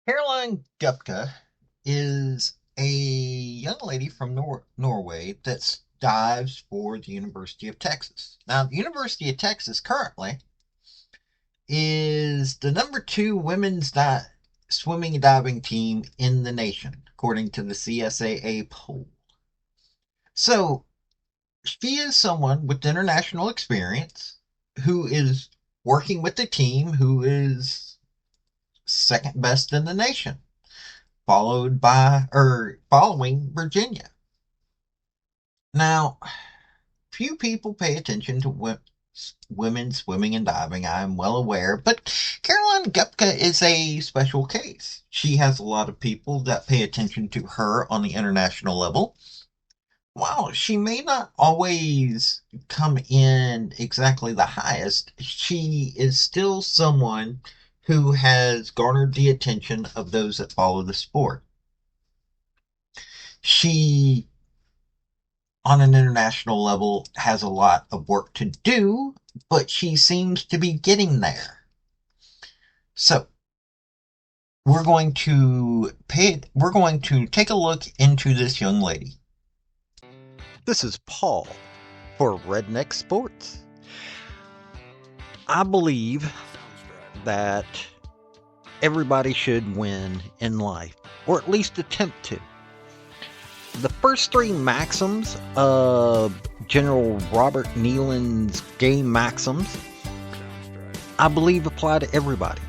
Caroline Kupka is a young lady from Norway that dives for the University of Texas. Now, the University of Texas currently is the number two swimming and diving team in the nation, according to the CSAA poll. So, she is someone with international experience who is working with the team who is second best in the nation, following Virginia. Now, few people pay attention to women swimming and diving, I'm well aware, but Caroline Kupka is a special case. She has a lot of people that pay attention to her on the international level. While she may not always come in exactly the highest, she is still someone who has garnered the attention of those that follow the sport. She, on an international level, has a lot of work to do, but she seems to be getting there. So we're going to take a look into this young lady. This is Paul for Redneck Sports. I believe that everybody should win in life, or at least attempt to. The first three maxims of General Robert Neyland's game maxims, I believe apply to everybody.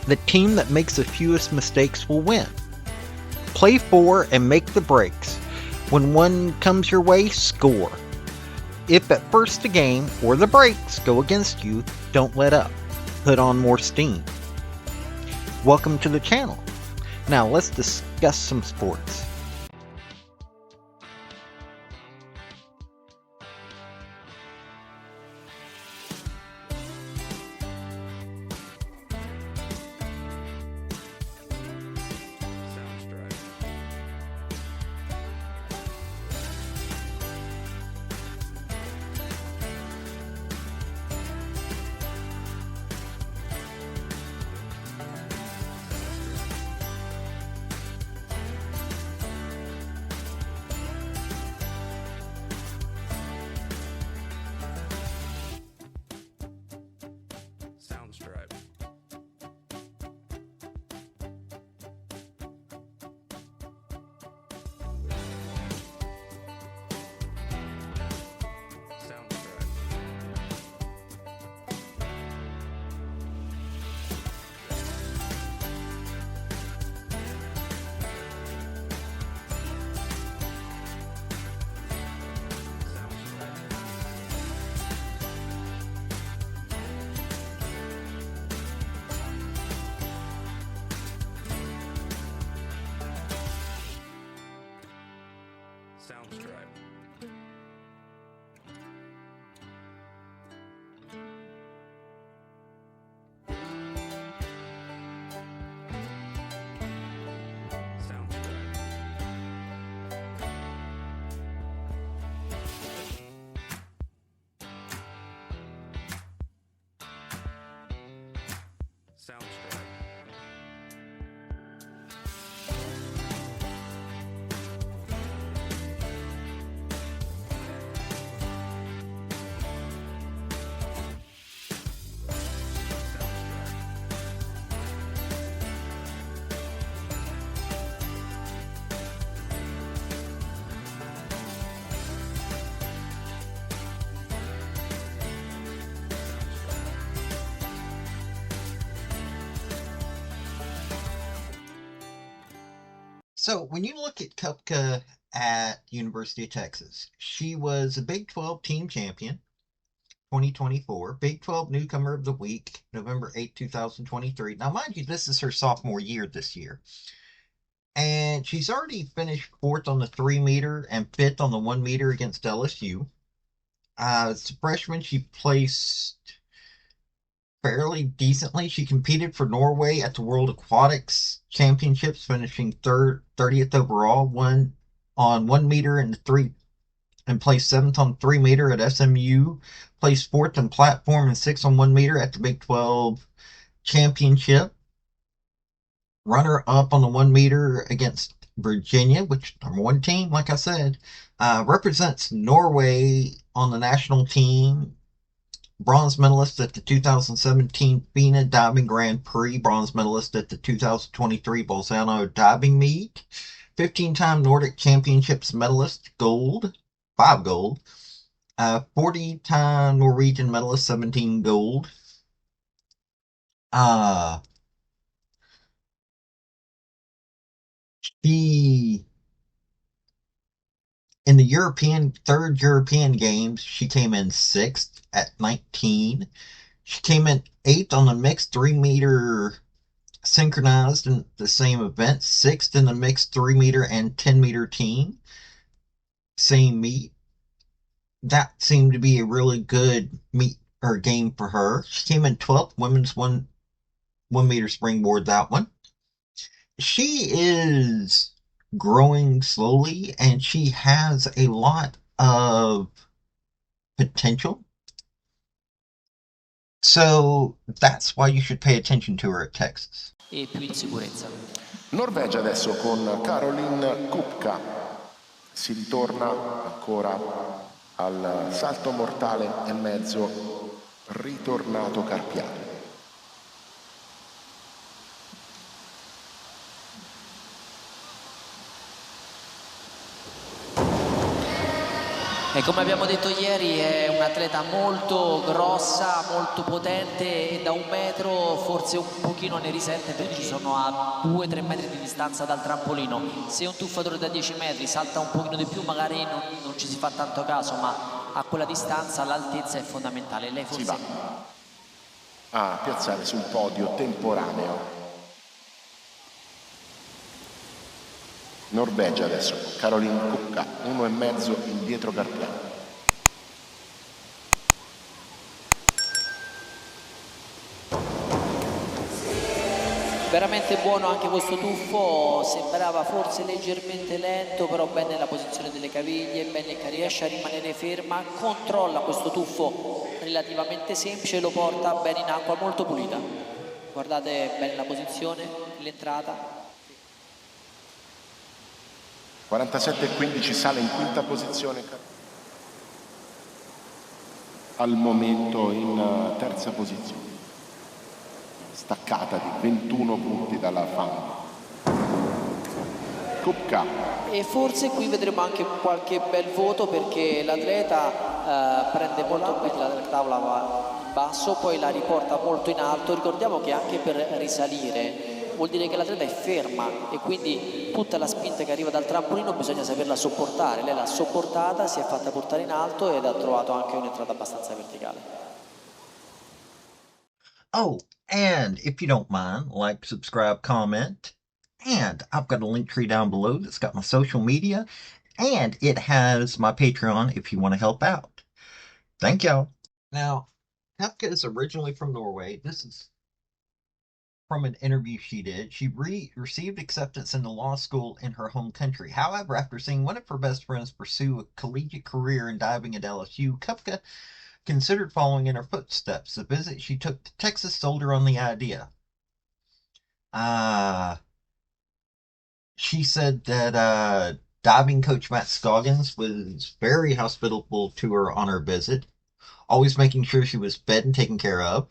The team that makes the fewest mistakes will win. Play for and make the breaks. When one comes your way, score. If at first the game or the breaks go against you, don't let up. Put on more steam. Welcome to the channel. Now let's discuss some sports. Sounds right. Sounds right. Sounds right. So when you look at Kupka at University of Texas, she was a Big 12 team champion 2024, Big 12 Newcomer of the Week, November 8, 2023. Now, mind you, this is her sophomore year this year. And she's already finished fourth on the 3 meter and fifth on the 1 meter against LSU. As a freshman, she placed fairly decently. She competed for Norway at the World Aquatics Championships, finishing 30th overall, won on 1 meter and placed seventh on 3 meter at SMU, placed fourth in platform and sixth on 1 meter at the Big 12 Championship. runner up on the 1 meter against Virginia, which number one team, like I said, represents Norway on the national team. Bronze medalist at the 2017 FINA Diving Grand Prix, bronze medalist at the 2023 Bolzano Diving Meet, 15-time Nordic Championships medalist, gold, 5 gold, 40-time Norwegian medalist, 17 gold. Uh, she in the third European games, she came in sixth at 19. She came in eighth on the mixed 3 meter synchronized in the same event, sixth in the mixed 3 meter and 10 meter team, same meet. That seemed to be a really good meet or game for her. She came in 12th, women's 1 meter springboard, that one. She is growing slowly and she has a lot of potential. So that's why you should pay attention to her at Texas. E più in sicurezza. Norvegia adesso con Caroline Kupka. Si ritorna ancora al salto mortale e mezzo ritornato carpiato. E come abbiamo detto ieri è un'atleta molto grossa, molto potente e da 1 metro forse un pochino ne risente perché sono a 2-3 metri di distanza dal trampolino. Se un tuffatore da 10 metri salta un pochino di più magari non ci si fa tanto caso, ma a quella distanza l'altezza è fondamentale. Lei forse... Si va a piazzare sul podio temporaneo. Norvegia adesso, Caroline Kupka, 1,5 indietro carpiano. Veramente buono anche questo tuffo, sembrava forse leggermente lento, però bene la posizione delle caviglie, bene che riesce a rimanere ferma, controlla questo tuffo relativamente semplice e lo porta bene in acqua, molto pulita. Guardate bene la posizione, l'entrata. 47,15 sale in quinta posizione. Al momento in terza posizione. Staccata di 21 punti dalla FAM. Kupka. E forse qui vedremo anche qualche bel voto perché l'atleta prende molto bene, la tavola va in basso, poi la riporta molto in alto. Ricordiamo che anche per risalire vuol dire che l'atleta è ferma e quindi tutta la spinta che arriva dal trampolino bisogna saperla sopportare. Lei l'ha sopportata, si è fatta portare in alto ed ha trovato anche un'entrata abbastanza verticale. Oh, and if you don't mind, like, subscribe, comment. And I've got a link tree down below that's got my social media. And it has my Patreon if you want to help out. Thank y'all. Now, Kupka is originally from Norway. This is from an interview she did. She received acceptance into law school in her home country. However, after seeing one of her best friends pursue a collegiate career in diving at LSU, Kupka considered following in her footsteps. The visit she took to Texas sold her on the idea. She said that diving coach Matt Scoggins was very hospitable to her on her visit, always making sure she was fed and taken care of.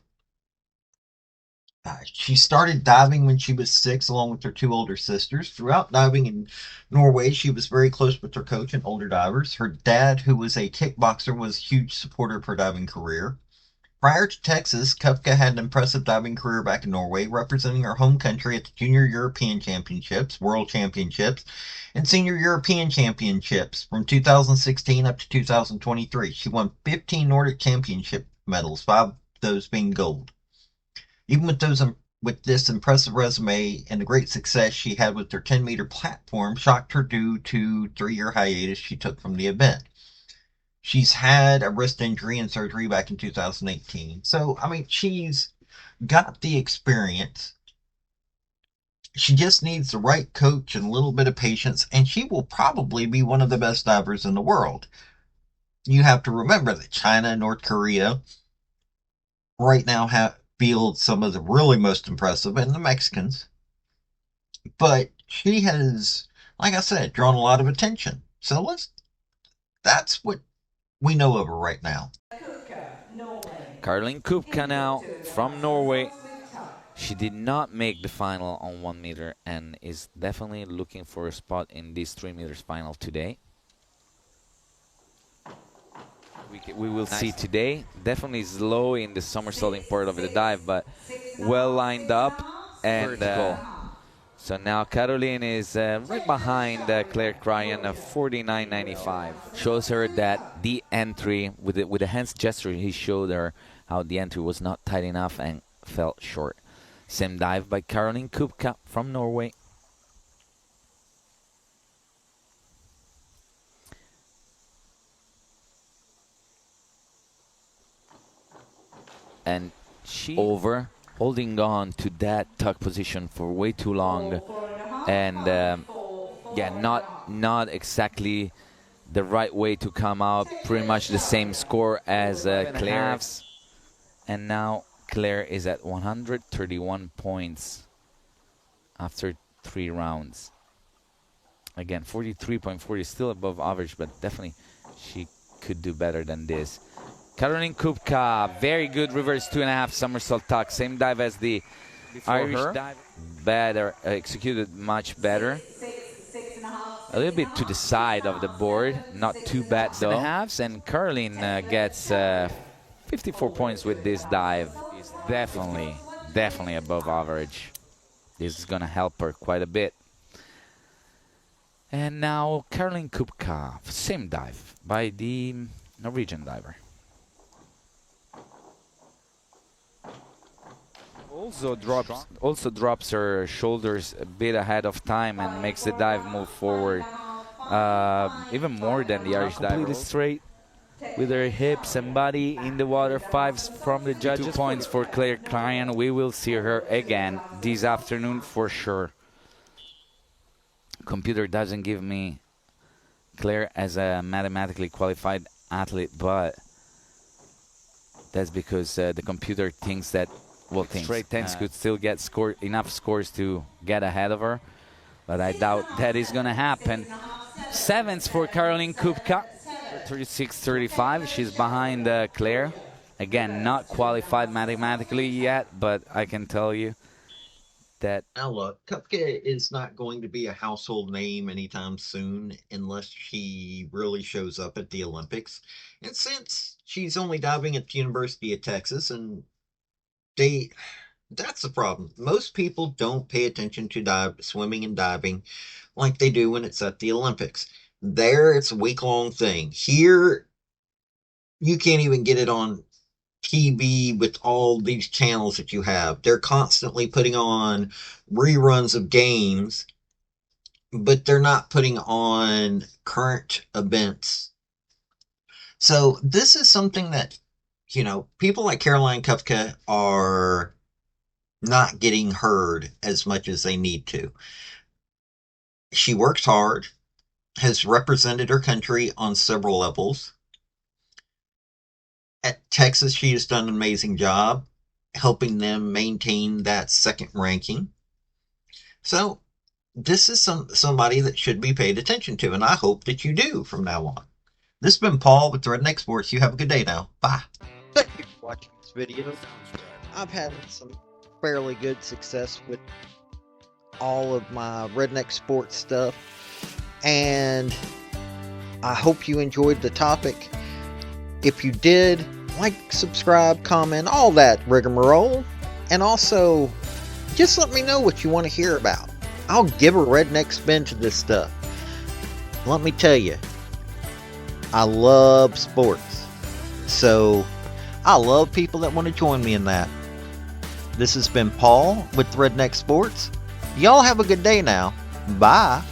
She started diving when she was 6, along with her 2 older sisters. Throughout diving in Norway, she was very close with her coach and older divers. Her dad, who was a kickboxer, was a huge supporter of her diving career. Prior to Texas, Kupka had an impressive diving career back in Norway, representing her home country at the Junior European Championships, World Championships, and Senior European Championships from 2016 up to 2023. She won 15 Nordic Championship medals, 5 of those being gold. Even with this impressive resume and the great success she had with her 10-meter platform, shocked her due to 3-year hiatus she took from the event. She's had a wrist injury and surgery back in 2018. So, I mean, she's got the experience. She just needs the right coach and a little bit of patience, and she will probably be one of the best divers in the world. You have to remember that China and North Korea right now field some of the really most impressive, and the Mexicans. but she has, like I said, drawn a lot of attention. So that's what we know of her right now. Caroline Kupka now from Norway. She did not make the final on 1 meter and is definitely looking for a spot in this 3 meters final today. We will see today. Definitely slow in the somersaulting part of the dive, but well lined up and vertical. So now Caroline is right behind Claire Cryan of 49.95. Shows her that the entry, with the hands gesture, he showed her how the entry was not tight enough and fell short. Same dive by Caroline Kupka from Norway. And she over, holding on to that tuck position for way too long, and yeah, not exactly the right way to come out. Pretty much the same score as Claire. And now Claire is at 131 points after 3 rounds. Again, 43.40 is still above average, but definitely she could do better than this. Caroline Kupka, very good reverse 2.5 somersault tuck. Same dive as the Irish dive. Better, executed much better. A little bit to the side of the board. Not too bad though. 6.5s, and Caroline gets 54 points with this dive. Is definitely above average. This is going to help her quite a bit. And now Caroline Kupka, same dive by the Norwegian diver. Also drops her shoulders a bit ahead of time and makes the dive move forward even more than the Irish diver. Completely straight with her hips and body in the water. 5s from the judges. 2 points for Claire Cryan. We will see her again this afternoon for sure. Computer doesn't give me Claire as a mathematically qualified athlete, but that's because the computer thinks that straight 10s could still get enough scores to get ahead of her, but I doubt that is going to happen. 7s for Caroline Kupka, 36-35. She's behind Claire. Again, not qualified mathematically yet, but I can tell you that. Now look, Kupka is not going to be a household name anytime soon unless she really shows up at the Olympics. And since she's only diving at the University of Texas, and that's the problem. Most people don't pay attention to swimming and diving like they do when it's at the Olympics. There, it's a week-long thing. Here, you can't even get it on TV with all these channels that you have. They're constantly putting on reruns of games, but they're not putting on current events. So this is something that, people like Caroline Kupka are not getting heard as much as they need to. She works hard, has represented her country on several levels. At Texas, she has done an amazing job helping them maintain that second ranking. So this is somebody that should be paid attention to, and I hope that you do from now on. This has been Paul with Redneck Sports. You have a good day now. Bye. Thank you for watching this video. I've had some fairly good success with all of my Redneck Sports stuff, and I hope you enjoyed the topic. If you did, like, subscribe, comment, all that rigmarole, and also just let me know what you want to hear about. I'll give a redneck spin to this stuff. Let me tell you, I love sports, so I love people that want to join me in that. This has been Paul with Redneck Sports. Y'all have a good day now. Bye.